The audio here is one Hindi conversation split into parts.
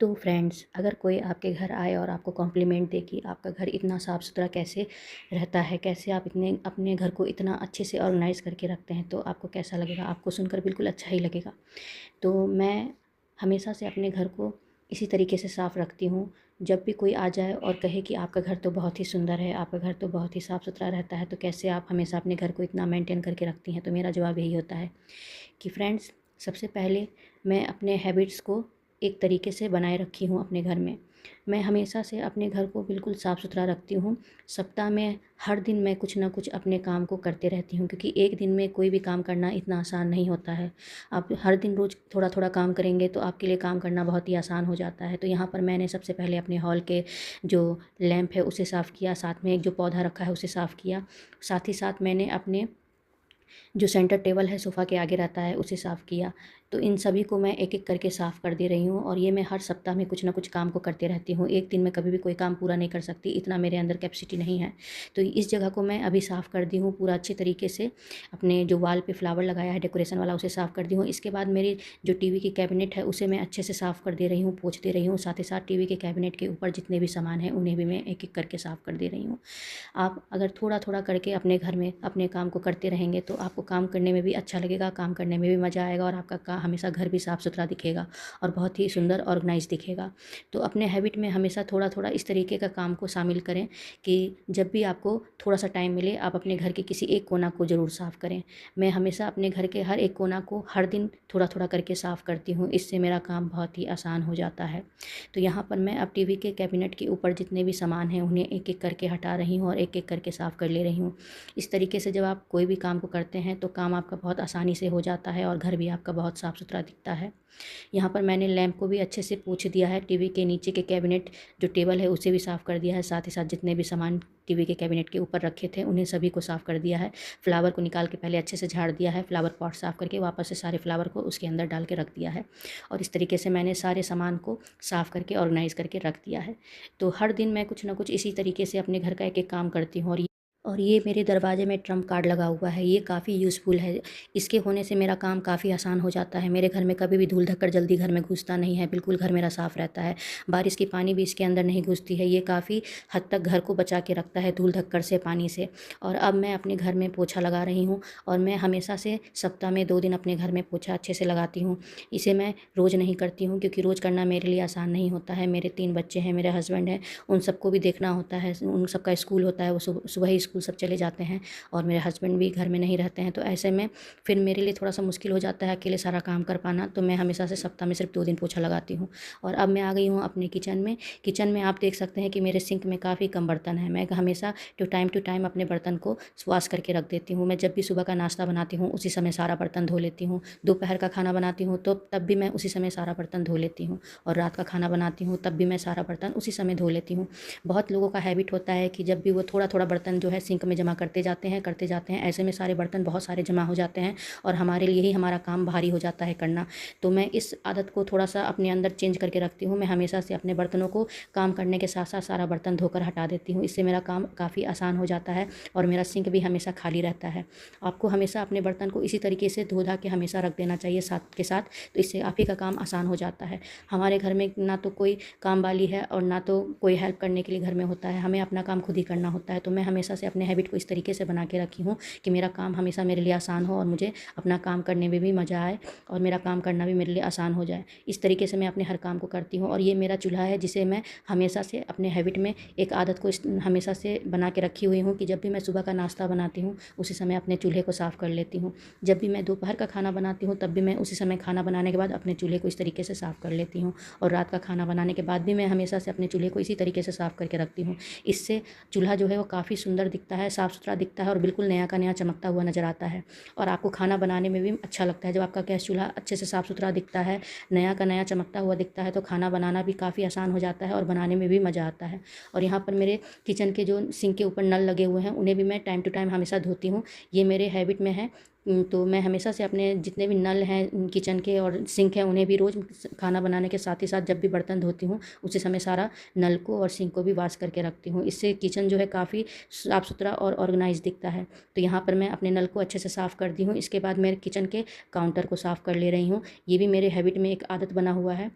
तो फ्रेंड्स, अगर कोई आपके घर आए और आपको कॉम्प्लीमेंट दे कि आपका घर इतना साफ़ सुथरा कैसे रहता है, कैसे आप इतने अपने घर को इतना अच्छे से ऑर्गेनाइज़ करके रखते हैं, तो आपको कैसा लगेगा? आपको सुनकर बिल्कुल अच्छा ही लगेगा। तो मैं हमेशा से अपने घर को इसी तरीके से साफ़ रखती हूँ। जब भी कोई आ जाए और कहे कि आपका घर तो बहुत ही सुंदर है, आपका घर तो बहुत ही साफ़ सुथरा रहता है, तो कैसे आप हमेशा अपने घर को इतना मेंटेन करके रखती हैं? तो मेरा जवाब यही होता है कि फ्रेंड्स, सबसे पहले मैं अपने हैबिट्स को एक तरीके से बनाए रखी हूँ अपने घर में। मैं हमेशा से अपने घर को बिल्कुल साफ़ सुथरा रखती हूँ। सप्ताह में हर दिन मैं कुछ ना कुछ अपने काम को करते रहती हूँ, क्योंकि एक दिन में कोई भी काम करना इतना आसान नहीं होता है। आप हर दिन रोज़ थोड़ा-थोड़ा काम करेंगे तो आपके लिए काम करना बहुत ही आसान हो जाता है। तो यहाँ पर मैंने सबसे पहले अपने हॉल के जो लैंप है उसे साफ़ किया, साथ में एक जो पौधा रखा है उसे साफ़ किया। साथ ही साथ मैंने अपने जो सेंटर टेबल है सोफ़ा के आगे रहता है उसे साफ़ किया। तो इन सभी को मैं एक-एक करके साफ़ कर दे रही हूँ, और ये मैं हर सप्ताह में कुछ न कुछ काम को करते रहती हूँ। एक दिन में कभी भी कोई काम पूरा नहीं कर सकती, इतना मेरे अंदर कैपेसिटी नहीं है। तो इस जगह को मैं अभी साफ़ कर दी हूँ पूरा अच्छे तरीके से। अपने जो वॉल पे फ्लावर लगाया है डेकोरेशन वाला उसे साफ़ कर दी हूँ। इसके बाद मेरी जो टीवी की कैबिनेट है उसे मैं अच्छे से साफ़ कर दे रही हूँ, पोंछ दे रही हूँ। साथ ही साथ टीवी के कैबिनेट के ऊपर जितने भी सामान हैं उन्हें भी मैं एक-एक करके साफ़ कर दे रही हूँ। आप अगर थोड़ा-थोड़ा करके अपने घर में अपने काम को करते रहेंगे तो आपको काम करने में भी अच्छा लगेगा, काम करने में भी मज़ा आएगा, और आपका हमेशा घर भी साफ़-सुथरा दिखेगा और बहुत ही सुंदर ऑर्गनाइज़ दिखेगा। तो अपने हैबिट में हमेशा थोड़ा-थोड़ा इस तरीके का काम को शामिल करें कि जब भी आपको थोड़ा-सा टाइम मिले, आप अपने घर के किसी एक कोना को ज़रूर साफ़ करें। मैं हमेशा अपने घर के हर एक कोना को हर दिन थोड़ा-थोड़ा करके साफ़ करती हूँ, इससे मेरा काम बहुत ही आसान हो जाता है। तो यहाँ पर मैं अब टीवी के कैबिनेट के ऊपर जितने भी सामान हैं उन्हें एक-एक करके हटा रही हूँ और एक-एक करके साफ़ कर ले रही हूँ। इस तरीके से जब आप कोई भी काम को करते हैं तो काम आपका बहुत आसानी से हो जाता है और घर भी आपका बहुत साफ़-सुथरा दिखता है। यहाँ पर मैंने लैंप को भी अच्छे से पोंछ दिया है, टीवी के नीचे के कैबिनेट जो टेबल है उसे भी साफ़ कर दिया है, साथ ही साथ जितने भी सामान टीवी के कैबिनेट के ऊपर रखे थे उन्हें सभी को साफ़ कर दिया है। फ्लावर को निकाल के पहले अच्छे से झाड़ दिया है, फ्लावर पॉट साफ़ करके वापस से सारे फ्लावर को उसके अंदर डाल के रख दिया है, और इस तरीके से मैंने सारे सामान को साफ़ करके ऑर्गनाइज़ करके रख दिया है। तो हर दिन मैं कुछ ना कुछ इसी तरीके से अपने घर का एक-एक काम करती हूँ, और ये मेरे दरवाजे में ट्रम्प कार्ड लगा हुआ है, ये काफ़ी यूज़फुल है। इसके होने से मेरा काम काफ़ी आसान हो जाता है। मेरे घर में कभी भी धूल-धक्कड़ जल्दी घर में घुसता नहीं है, बिल्कुल घर मेरा साफ़ रहता है। बारिश की पानी भी इसके अंदर नहीं घुसती है, ये काफ़ी हद तक घर को बचा के रखता है धूल-धक्कड़ से, पानी से। और अब मैं अपने घर में पोछा लगा रही हूँ, और मैं हमेशा से सप्ताह में 2 दिन अपने घर में पोछा अच्छे से लगाती हूँ। इसे मैं रोज़ नहीं करती हूँ, क्योंकि रोज़ करना मेरे लिए आसान नहीं होता है। मेरे 3 बच्चे हैं, मेरे हस्बैंड हैं, उन सबको भी देखना होता है, उन सबका स्कूल होता है, वो सुबह ही स्कूल सब चले जाते हैं, और मेरे हस्बैंड भी घर में नहीं रहते हैं। तो ऐसे में फिर मेरे लिए थोड़ा-सा मुश्किल हो जाता है अकेले सारा काम कर पाना, तो मैं हमेशा से सप्ताह में सिर्फ 2 दिन पोछा लगाती हूँ। और अब मैं आ गई हूँ अपने किचन में। किचन में आप देख सकते हैं कि मेरे सिंक में काफ़ी कम बर्तन हैं। मैं हमेशा टू टाइम अपने बर्तन को वॉश करके रख देती हूँ। मैं जब भी सुबह का नाश्ता बनाती हूँ उसी समय सारा बर्तन धो लेती हूँ। दोपहर का खाना बनाती हूँ तो तब भी मैं उसी समय सारा बर्तन धो लेती हूँ, और रात का खाना बनाती हूँ तब भी मैं सारा बर्तन उसी समय धो लेती हूँ। बहुत लोगों का हैबिट होता है कि जब भी वो थोड़ा-थोड़ा बर्तन जो है सिंक में जमा करते जाते हैं, ऐसे में सारे बर्तन बहुत सारे जमा हो जाते हैं और हमारे लिए ही हमारा काम भारी हो जाता है करना। तो मैं इस आदत को थोड़ा-सा अपने अंदर चेंज करके रखती हूँ। मैं हमेशा से अपने बर्तनों को काम करने के साथ-साथ सारा बर्तन धोकर हटा देती हूँ। इससे मेरा काम काफ़ी आसान हो जाता है और मेरा सिंक भी हमेशा खाली रहता है। आपको हमेशा अपने बर्तन को इसी तरीके से धो-धा के हमेशा रख देना चाहिए साथ के साथ, तो इससे आप ही का काम आसान हो जाता है। हमारे घर में ना तो कोई काम वाली है और ना तो कोई हेल्प करने के लिए घर में होता है, हमें अपना काम खुद ही करना होता है। तो मैं हमेशा से अपने हैबिट को इस तरीके से बना के रखी हूँ कि मेरा काम हमेशा मेरे लिए आसान हो और मुझे अपना काम करने में भी मज़ा आए और मेरा काम करना भी मेरे लिए आसान हो जाए। इस तरीके से मैं अपने हर काम को करती हूँ, और ये मेरा चूल्हा है जिसे मैं हमेशा से अपने हैबिट में एक आदत को हमेशा से बना के रखी हुई हूँ कि जब भी मैं सुबह का नाश्ता बनाती हूँ उसी समय अपने चूल्हे को साफ़ कर लेती हूँ। जब भी मैं दोपहर का खाना बनाती हूँ तब भी मैं उसी समय खाना बनाने के बाद अपने चूल्हे को इस तरीके से साफ़ कर लेती हूँ, और रात का खाना बनाने के बाद भी मैं हमेशा से अपने चूल्हे को इसी तरीके से साफ़ करके रखती हूँ। इससे चूल्हा जो है वो काफ़ी सुंदर दिखता है, साफ़-सुथरा दिखता है और बिल्कुल नया का नया चमकता हुआ नज़र आता है, और आपको खाना बनाने में भी अच्छा लगता है। जब आपका गैस चूल्हा अच्छे से साफ़-सुथरा दिखता है, नया का नया चमकता हुआ दिखता है, तो खाना बनाना भी काफ़ी आसान हो जाता है और बनाने में भी मज़ा आता है। और यहाँ पर मेरे किचन के जो सिंक के ऊपर नल लगे हुए हैं उन्हें भी मैं टाइम टू टाइम हमेशा धोती हूँ। ये मेरे हैबिट में है। तो मैं हमेशा से अपने जितने भी नल हैं किचन के और सिंक हैं उन्हें भी रोज़ खाना बनाने के साथ ही साथ जब भी बर्तन धोती हूँ उसी समय सारा नल को और सिंक को भी वॉश करके रखती हूँ। इससे किचन जो है काफ़ी साफ़-सुथरा और ऑर्गनाइज़ दिखता है। तो यहाँ पर मैं अपने नल को अच्छे से साफ़ कर दी हूँ। इसके बाद मैं किचन के काउंटर को साफ़ कर ले रही हूँ। ये भी मेरे हैबिट में एक आदत बना हुआ है।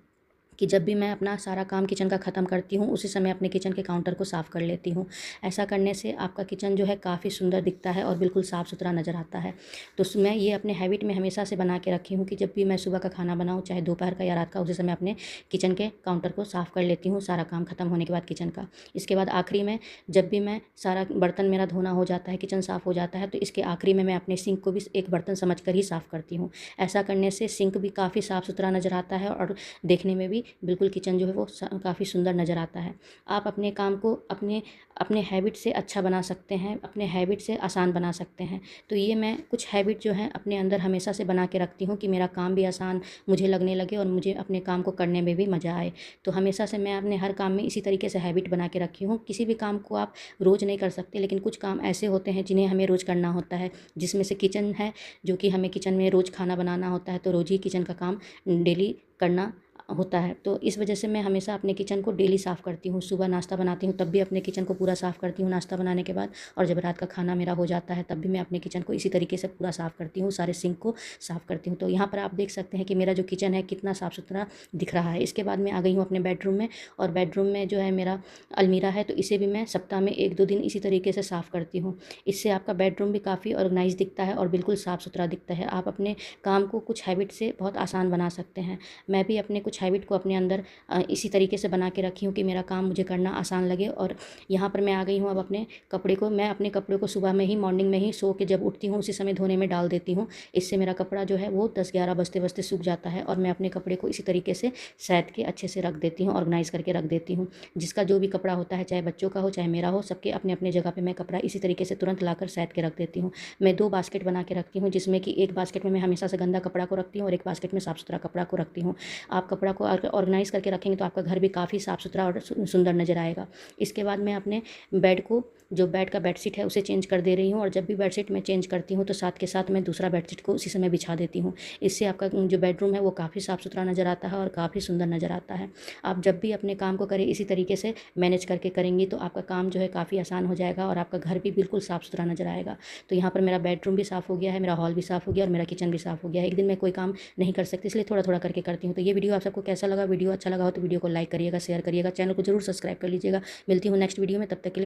कि जब भी मैं अपना सारा काम किचन का ख़त्म करती हूँ, उसी समय अपने किचन के काउंटर को साफ़ कर लेती हूँ। ऐसा करने से आपका किचन जो है काफ़ी सुंदर दिखता है और बिल्कुल साफ़-सुथरा नज़र आता है। तो मैं ये अपने हैबिट में हमेशा से बना के रखी हूँ कि जब भी मैं सुबह का खाना बनाऊँ, चाहे दोपहर का या रात का, उसी समय अपने किचन के काउंटर को साफ़ कर लेती हूँ, सारा काम ख़त्म होने के बाद किचन का। इसके बाद आखिरी में जब भी मैं सारा बर्तन मेरा धोना हो जाता है, किचन साफ़ हो जाता है, तो इसके आखिरी में मैं अपने सिंक को भी एक बर्तन समझ कर ही साफ़ करती हूँ। ऐसा करने से सिंक भी काफ़ी साफ़-सुथरा नज़र आता है और देखने में भी बिल्कुल किचन जो है वो काफ़ी सुंदर नज़र आता है। आप अपने काम को अपने अपने हैबिट से अच्छा बना सकते हैं, अपने हैबिट से आसान बना सकते हैं। तो ये मैं कुछ हैबिट जो हैं अपने अंदर हमेशा से बना के रखती हूँ कि मेरा काम भी आसान मुझे लगने लगे और मुझे अपने काम को करने में भी मज़ा आए। तो हमेशा से मैं अपने हर काम में इसी तरीके से हैबिट बना के रखी हूँ। किसी भी काम को आप रोज़ नहीं कर सकते, लेकिन कुछ काम ऐसे होते हैं जिन्हें हमें रोज़ करना होता है, जिसमें से किचन है, जो कि हमें किचन में रोज़ खाना बनाना होता है, तो रोज़ ही किचन का काम डेली करना होता है। तो इस वजह से मैं हमेशा अपने किचन को डेली साफ़ करती हूँ। सुबह नाश्ता बनाती हूँ तब भी अपने किचन को पूरा साफ़ करती हूँ नाश्ता बनाने के बाद, और जब रात का खाना मेरा हो जाता है तब भी मैं अपने किचन को इसी तरीके से पूरा साफ़ करती हूँ, सारे सिंक को साफ़ करती हूँ। तो यहाँ पर आप देख सकते हैं कि मेरा जो किचन है कितना साफ़-सुथरा दिख रहा है। इसके बाद मैं आ गई हूँ अपने बेडरूम में, और बेडरूम में जो है मेरा अलमीरा है, तो इसे भी मैं सप्ताह में 1-2 दिन इसी तरीके से साफ़ करती हूँ। इससे आपका बेडरूम भी काफ़ी ऑर्गनाइज़ दिखता है और बिल्कुल साफ़-सुथरा दिखता है। आप अपने काम को कुछ हैबिट से बहुत आसान बना सकते हैं। मैं भी अपने कुछ हैबिट को अपने अंदर इसी तरीके से बना के रखी हूँ कि मेरा काम मुझे करना आसान लगे। और यहाँ पर मैं आ गई हूँ अब अपने कपड़े को, मैं अपने कपड़े को सुबह में ही, मॉर्निंग में ही सो के जब उठती हूँ उसी समय धोने में डाल देती हूँ। इससे मेरा कपड़ा जो है वो 10-11 बजते-बजते सूख जाता है, और मैं अपने कपड़े को इसी तरीके से सैंत के अच्छे से रख देती हूँ, ऑर्गनाइज़ करके रख देती हूँ। जिसका जो भी कपड़ा होता है, चाहे बच्चों का हो चाहे मेरा हो, सबके अपने-अपने जगह पे मैं कपड़ा इसी तरीके से तुरंत लाकर सैंत के रख देती हूँ। मैं 2 बास्केट बना के रखती हूँ, जिसमें कि एक बास्केट में मैं हमेशा से गंदा कपड़ा को रखती हूँ और एक बास्केट में साफ-सुथरा कपड़ा को रखती हूँ। आप कपड़ा को ऑर्गनाइज़ करके रखेंगे तो आपका घर भी काफ़ी साफ-सुथरा और सुंदर नज़र आएगा। इसके बाद मैं अपने बेड को, जो बेड का बेडशीट है, उसे चेंज कर दे रही हूँ, और जब भी बेडशीट मैं चेंज करती हूँ तो साथ के साथ मैं दूसरा बेडशीट को उसी समय बिछा देती हूँ। इससे आपका जो बेडरूम है वो काफ़ी साफ-सुथरा नज़र आता है और काफ़ी सुंदर नज़र आता है। आप जब भी अपने काम को करें इसी तरीके से मैनेज करके करेंगी तो आपका काम जो है काफ़ी आसान हो जाएगा और आपका घर भी बिल्कुल साफ-सुथरा नज़र आएगा। तो यहाँ पर मेरा बेडरूम भी साफ़ हो गया है, मेरा हॉल भी साफ़ हो गया और मेरा किचन भी साफ़ हो गया है। एक दिन में कोई काम नहीं कर सकती, इसलिए थोड़ा-थोड़ा करके करती हूँ। तो ये वीडियो आप सबको कैसा लगा? वीडियो अच्छा लगा हो तो वीडियो को लाइक करिएगा, शेयर करिएगा, चैनल को ज़रूर सब्सक्राइब कर लीजिएगा। मिलती हूँ नेक्स्ट वीडियो में, तब तक के लिए